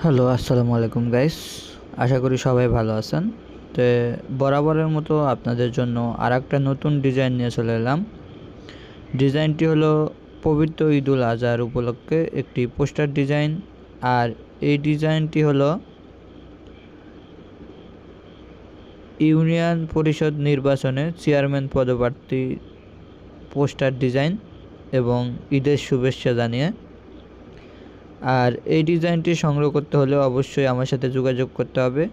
Hello, আসসালামু আলাইকুম guys. আশা করি সবাই ভালো আছেন। তো বরাবরের মতো আপনাদের জন্য আরেকটা নতুন ডিজাইন নিয়ে চলে এলাম। ডিজাইনটি হলো পবিত্র ঈদুল আজহার উপলক্ষে একটি পোস্টার ডিজাইন। আর এই ডিজাইনটি হলো ইউনিয়ন পরিষদ নির্বাচনে চেয়ারম্যান পদপ্রার্থী পোস্টার ডিজাইন এবং ঈদের শুভেচ্ছা জানিয়ে। আর এই ডিজাইনটি সংগ্রহ করতে হলে অবশ্যই আমার সাথে যোগাযোগ করতে হবে।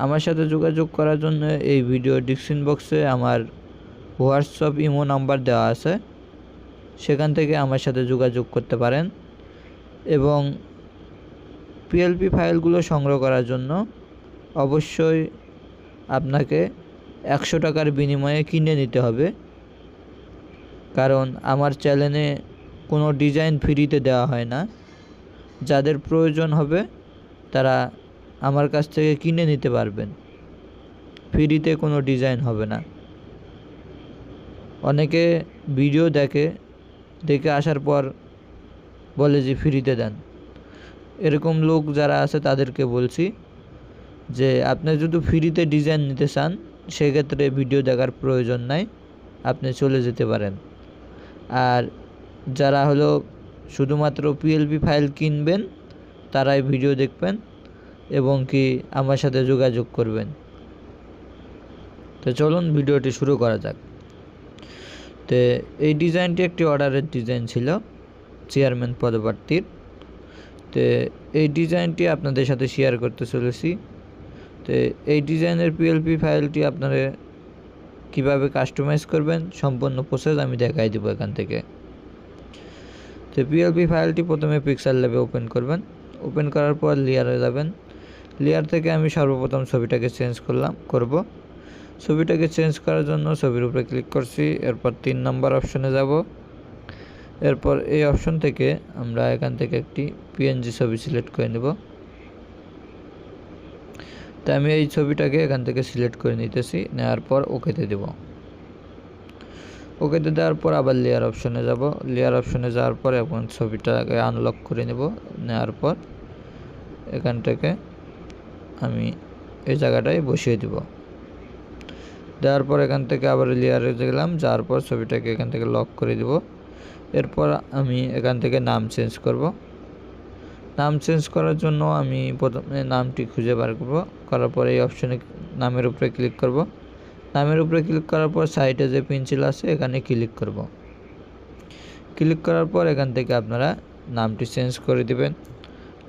আমার সাথে যোগাযোগ করার জন্য এই ভিডিও ডিসক্রিপশন বক্সে আমার হোয়াটসঅ্যাপ ইমো নাম্বার দেওয়া আছে, সেখান থেকে আমার সাথে যোগাযোগ করতে পারেন। এবং পিএলপি ফাইলগুলো সংগ্রহ করার জন্য অবশ্যই আপনাকে 100 টাকার বিনিময়ে কিনে নিতে হবে, কারণ আমার চ্যানেলে কোনো ডিজাইন ফ্রিতে দেওয়া হয় না। যাদের প্রয়োজন হবে তারা আমার কাছ থেকে কিনে নিতে পারবেন, ফ্রিতে কোনো ডিজাইন হবে না। অনেকে ভিডিও দেখে আসার পর বলে যে ফ্রিতে দেন। এরকম লোক যারা আছে তাদেরকে বলছি যে আপনি যদি ফ্রিতে ডিজাইন নিতে চান সেক্ষেত্রে ভিডিও দেখার প্রয়োজন নাই, আপনি চলে যেতে পারেন। আর যারা হলো শুধুমাত্র পিএলপি ফাইল কিনবেন তারাই ভিডিও দেখবেন এবং কি আমার সাথে যোগাযোগ করবেন। তো চলুন ভিডিওটি শুরু করা যাক। তো এই ডিজাইনটি একটি অর্ডারের ডিজাইন ছিল চেয়ারম্যান পদপ্রার্থীর। তো এই ডিজাইনটি আপনাদের সাথে শেয়ার করতে চলেছি। তো এই ডিজাইনের পিএলপি ফাইলটি আপনারা কিভাবে কাস্টমাইজ করবেন সম্পূর্ণ প্রসেস আমি দেখাই দেবো এখান থেকে। তো পিএলপি ফাইলটি প্রথমে পিক্সেল ল্যাবে ওপেন করবেন। ওপেন করার পর লেয়ারে যাবেন। লেয়ার থেকে আমি সর্বপ্রথম ছবিটাকে চেঞ্জ করব। ছবিটাকে চেঞ্জ করার জন্য ছবির উপরে ক্লিক করছি, এরপর 3 নম্বর অপশনে যাব। এরপর এই অপশন থেকে আমরা এখান থেকে একটি পিএনজি ছবি সিলেক্ট করে নেব। তো আমি এই ছবিটাকে এখান থেকে সিলেক্ট করে নিতেছি, নেওয়ার পর ওকেতে দেব। ওকেতে দেওয়ার পর আবার লেয়ার অপশনে যাব। লেয়ার অপশনে যাওয়ার পর এখন ছবিটাকে আনলক করে নেব। নেওয়ার পর এখান থেকে আমি এই জায়গাটায় বসিয়ে দেব। দেওয়ার পর এখান থেকে আবার লেয়ারে গেলাম, যাওয়ার পর ছবিটাকে এখান থেকে লক করে দেব। এরপর আমি এখান থেকে নাম চেঞ্জ করব। নাম চেঞ্জ করার জন্য আমি প্রথমে নামটি খুঁজে বার করব। করার পর এই অপশনে নামের উপরে ক্লিক করব। নামের উপরে ক্লিক করার পর সাইডে যে পেন্সিল আছে এখানে ক্লিক করব। ক্লিক করার পর এখান থেকে আপনারা নামটি চেঞ্জ করে দিবেন।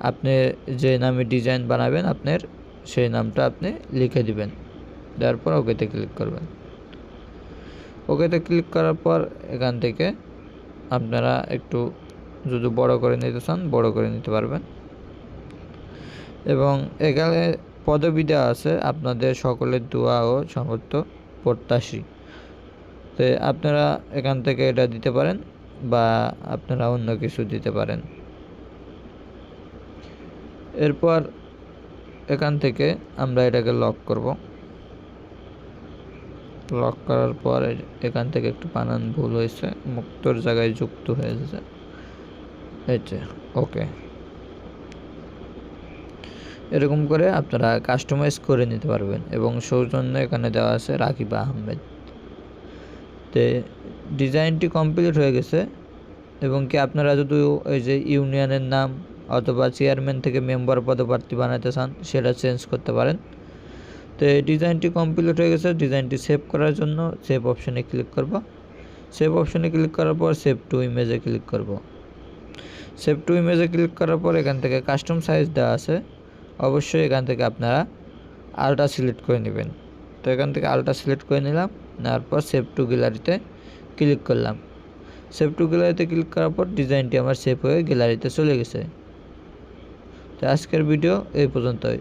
আপনি যে নামে ডিজাইন বানাবেন আপনার সেই নামটা আপনি লিখে দিবেন। দেওয়ার পর ওকেতে ক্লিক করবেন। ওকেতে ক্লিক করার পর এখান থেকে আপনারা একটু যদি বড় করে নিতে চান বড় করে নিতে পারবেন। এবং এখানে পদবি দেওয়া আছে আপনাদের সকলের দোয়া ও সমর্থ প্রত্যাশী। তো আপনারা এখান থেকে এটা দিতে পারেন বা আপনারা অন্য কিছু দিতে পারেন। এরপর এখান থেকে আমরা এটাকে লক করব। লক করার পর এখান থেকে একটু বানান ভুল হয়েছে, মুক্তর জায়গায় যুক্ত হয়েছে। ওকে, এরকম করে আপনারা কাস্টমাইজ করে নিতে পারবেন। এবং সৌজন্য এখানে দেওয়া আছে রাকিব আহমেদ। তো ডিজাইনটি কমপ্লিট হয়ে গেছে। এবং কি আপনারা যদি ওই যে ইউনিয়নের নাম অথবা চেয়ারম্যান থেকে মেম্বার পদপ্রার্থী বানাতে চান সেটা চেঞ্জ করতে পারেন। তো এই ডিজাইনটি কমপ্লিট হয়ে গেছে। ডিজাইনটি সেভ করার জন্য সেভ অপশনে ক্লিক করব। সেভ অপশনে ক্লিক করার পর সেভ টু ইমেজে ক্লিক করব। সেভ টু ইমেজে ক্লিক করার পর এখান থেকে কাস্টম সাইজ দেওয়া আছে, অবশ্যই এখান থেকে আপনারা আলট্রা সিলেক্ট করে নেবেন। তো এখান থেকে আলট্রা সিলেক্ট করে নিলাম। নেওয়ার পর সেভ টু গ্যালারিতে ক্লিক করলাম। সেভ টু গ্যালারিতে ক্লিক করার পর ডিজাইনটি আমার সেভ হয়ে গ্যালারিতে চলে গেছে। তো আজকের ভিডিও এই পর্যন্তই।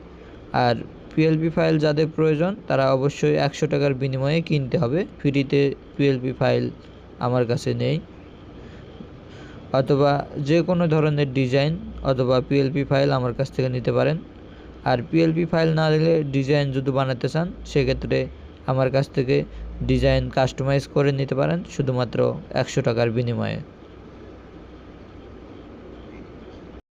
আর পিএলপি ফাইল যাদের প্রয়োজন তারা অবশ্যই 100 টাকার বিনিময়ে কিনতে হবে। ফ্রিতে পিএলপি ফাইল আমার কাছে নেই। অথবা যে কোনো ধরনের ডিজাইন অথবা পিএলপি ফাইল আমার কাছ থেকে নিতে পারেন। আর পিএলপি ফাইল না দিলে ডিজাইন যদি বানাতে চান সেক্ষেত্রে আমার কাছ থেকে ডিজাইন কাস্টমাইজ করে নিতে পারেন শুধুমাত্র 100 টাকার বিনিময়ে।